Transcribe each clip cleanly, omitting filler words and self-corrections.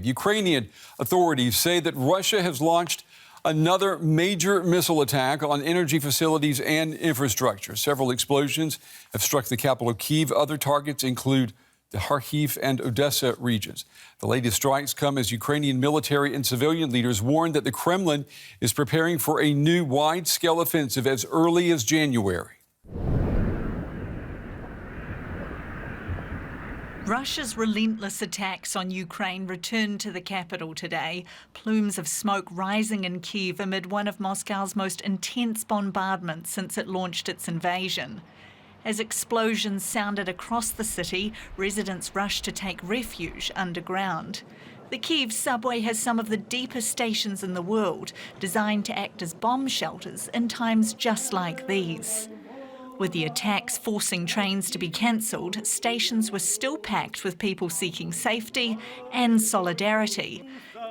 Ukrainian authorities say that Russia has launched another major missile attack on energy facilities and infrastructure. Several explosions have struck the capital Kyiv. Other targets include the Kharkiv and Odessa regions. The latest strikes come as Ukrainian military and civilian leaders warn that the Kremlin is preparing for a new wide-scale offensive as early as January. Russia's relentless attacks on Ukraine returned to the capital today, plumes of smoke rising in Kyiv amid one of Moscow's most intense bombardments since it launched its invasion. As explosions sounded across the city, residents rushed to take refuge underground. The Kyiv subway has some of the deepest stations in the world, designed to act as bomb shelters in times just like these. With the attacks forcing trains to be cancelled, stations were still packed with people seeking safety and solidarity.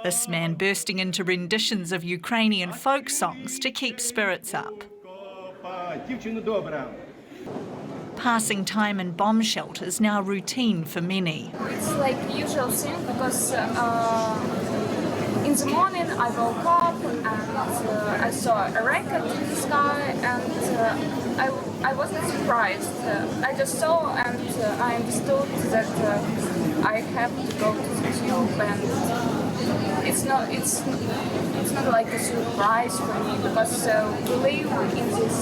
This man bursting into renditions of Ukrainian folk songs to keep spirits up. Passing time in bomb shelters now routine for many. It's like usual thing because in the morning I woke up and I saw a rocket in the sky and I wasn't surprised. I just saw and I understood that I have to go to the tube, and it's not like a surprise for me because we live in this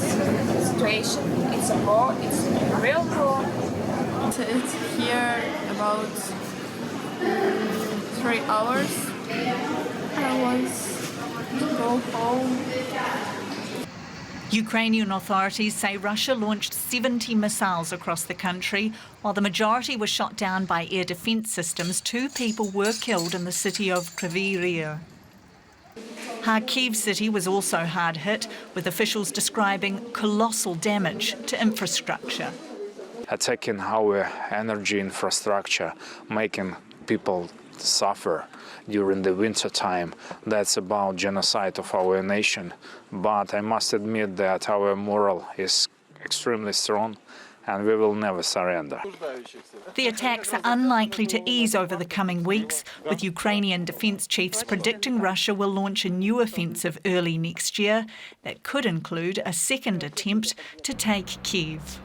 situation. It's a war. It's a real war. It's here about 3 hours. I want to go home. Ukrainian authorities say Russia launched 70 missiles across the country. While the majority were shot down by air defence systems, 2 people were killed in the city of Kyiv. Kyiv city was also hard hit, with officials describing colossal damage to infrastructure. Attacking our energy infrastructure, making people suffer during the winter time. That's about genocide of our nation. But I must admit that our moral is extremely strong and we will never surrender. The attacks are unlikely to ease over the coming weeks, with Ukrainian defence chiefs predicting Russia will launch a new offensive early next year that could include a second attempt to take Kyiv.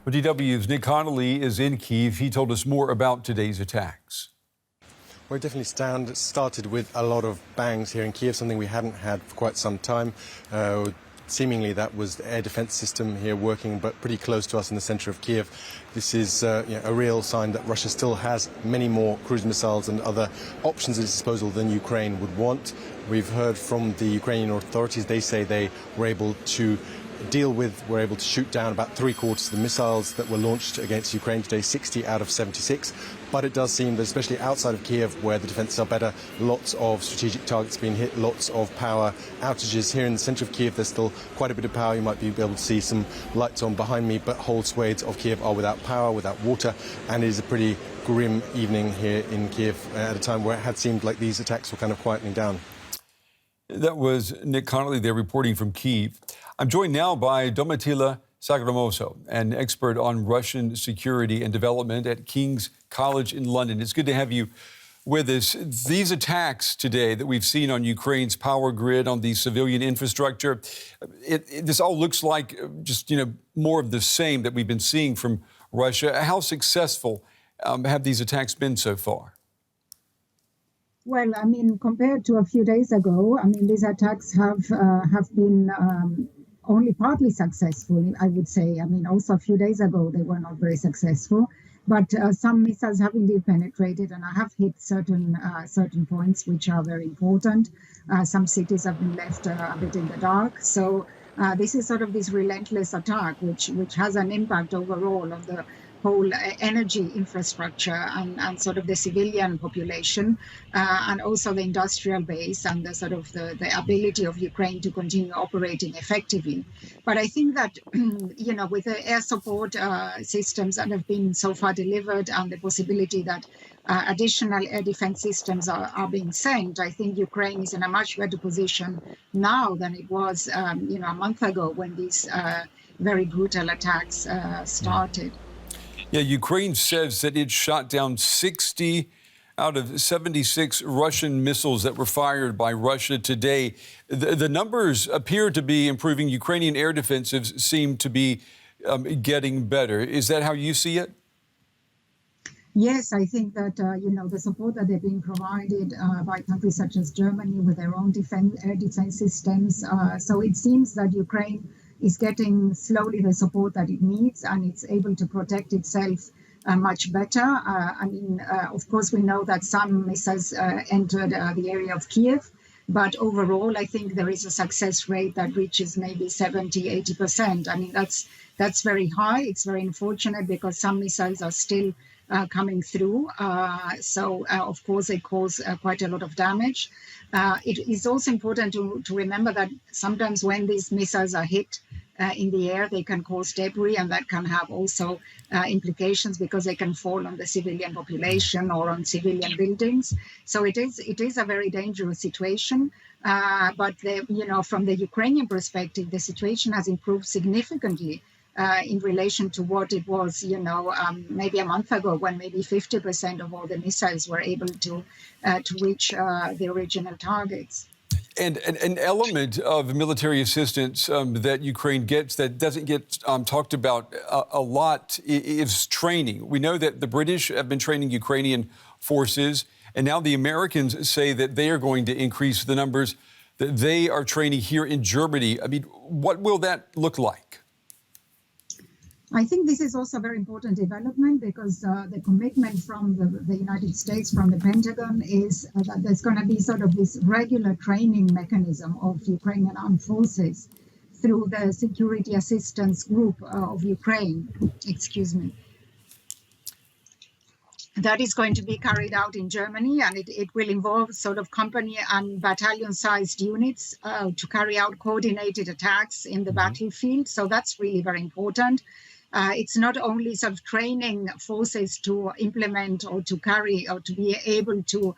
Well, DW's Nick Connolly is in Kyiv. He told us more about today's attacks. Well, it definitely started with a lot of bangs here in Kyiv, something we hadn't had for quite some time. Seemingly that was the air defense system here working, but pretty close to us in the center of Kyiv. This is a real sign that Russia still has many more cruise missiles and other options at its disposal than Ukraine would want. We've heard from the Ukrainian authorities. They say they were able to shoot down about 3/4 of the missiles that were launched against Ukraine today, 60 out of 76. But it does seem that, especially outside of Kyiv, where the defences are better, lots of strategic targets being hit, lots of power outages. Here in the centre of Kyiv, there's still quite a bit of power. You might be able to see some lights on behind me, but whole swathes of Kyiv are without power, without water, and it is a pretty grim evening here in Kyiv at a time where it had seemed like these attacks were kind of quietening down. That was Nick Connolly there reporting from Kyiv. I'm joined now by Domitila Sagramoso, an expert on Russian security and development at King's College in London. It's good to have you with us. These attacks today that we've seen on Ukraine's power grid, on the civilian infrastructure, this all looks like just, more of the same that we've been seeing from Russia. How successful have these attacks been so far? Well, compared to a few days ago, these attacks have been only partly successful, I would say. Also a few days ago, they were not very successful. But some missiles have indeed penetrated and have hit certain points which are very important. Some cities have been left a bit in the dark. So this is sort of this relentless attack, which has an impact overall on the whole energy infrastructure and sort of the civilian population and also the industrial base and the sort of the ability of Ukraine to continue operating effectively. But I think that, with the air support systems that have been so far delivered and the possibility that additional air defense systems are being sent, I think Ukraine is in a much better position now than it was, a month ago when these very brutal attacks started. Yeah, Ukraine says that it shot down 60 out of 76 Russian missiles that were fired by Russia today. The numbers appear to be improving. Ukrainian air defensives seem to be getting better. Is that how you see it? Yes, I think that, the support that they're being provided by countries such as Germany with their own air defense systems. So it seems that Ukraine is getting slowly the support that it needs, and it's able to protect itself much better. Of course, we know that some missiles entered the area of Kyiv, but overall, I think there is a success rate that reaches maybe 70, 80%. I mean, that's very high. It's very unfortunate because some missiles are still coming through. Of course, they cause quite a lot of damage. It is also important to remember that sometimes when these missiles are hit in the air, they can cause debris, and that can have also implications because they can fall on the civilian population or on civilian buildings. So it is a very dangerous situation. But from the Ukrainian perspective, the situation has improved significantly in relation to what it was, maybe a month ago, when maybe 50% of all the missiles were able to reach the original targets. And an element of military assistance that Ukraine gets that doesn't get talked about a lot is training. We know that the British have been training Ukrainian forces, and now the Americans say that they are going to increase the numbers that they are training here in Germany. I mean, what will that look like? I think this is also a very important development because the commitment from the United States, from the Pentagon, is that there's going to be sort of this regular training mechanism of Ukrainian armed forces through the Security Assistance Group of Ukraine. Excuse me. That is going to be carried out in Germany, and it will involve sort of company and battalion-sized units to carry out coordinated attacks in the battlefield. So that's really very important. It's not only sort of training forces to implement or to carry or to be able to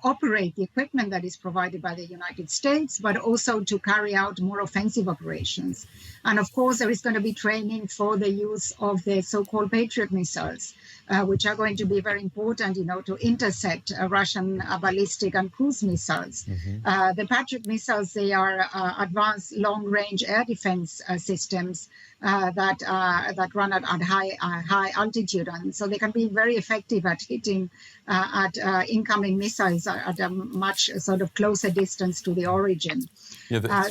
operate the equipment that is provided by the United States, but also to carry out more offensive operations. And of course, there is going to be training for the use of the so-called Patriot missiles, which are going to be very important, to intercept Russian ballistic and cruise missiles. The Patriot missiles, they are advanced long-range air defense systems that run at high altitude, and so they can be very effective at hitting at incoming missiles at a much sort of closer distance to the origin.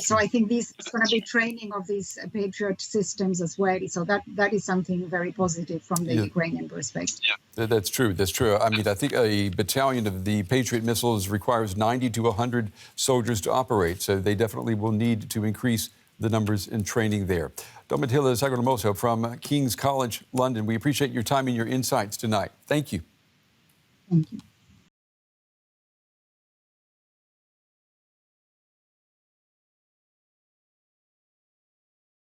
So I think this is going to be training of these Patriot systems as well. So that is something very positive from the Ukrainian perspective. That's true. That's true. I mean, I think a battalion of the Patriot missiles requires 90 to 100 soldiers to operate. So they definitely will need to increase the numbers in training there. Domitila Sagromoso from King's College, London. We appreciate your time and your insights tonight. Thank you. Thank you.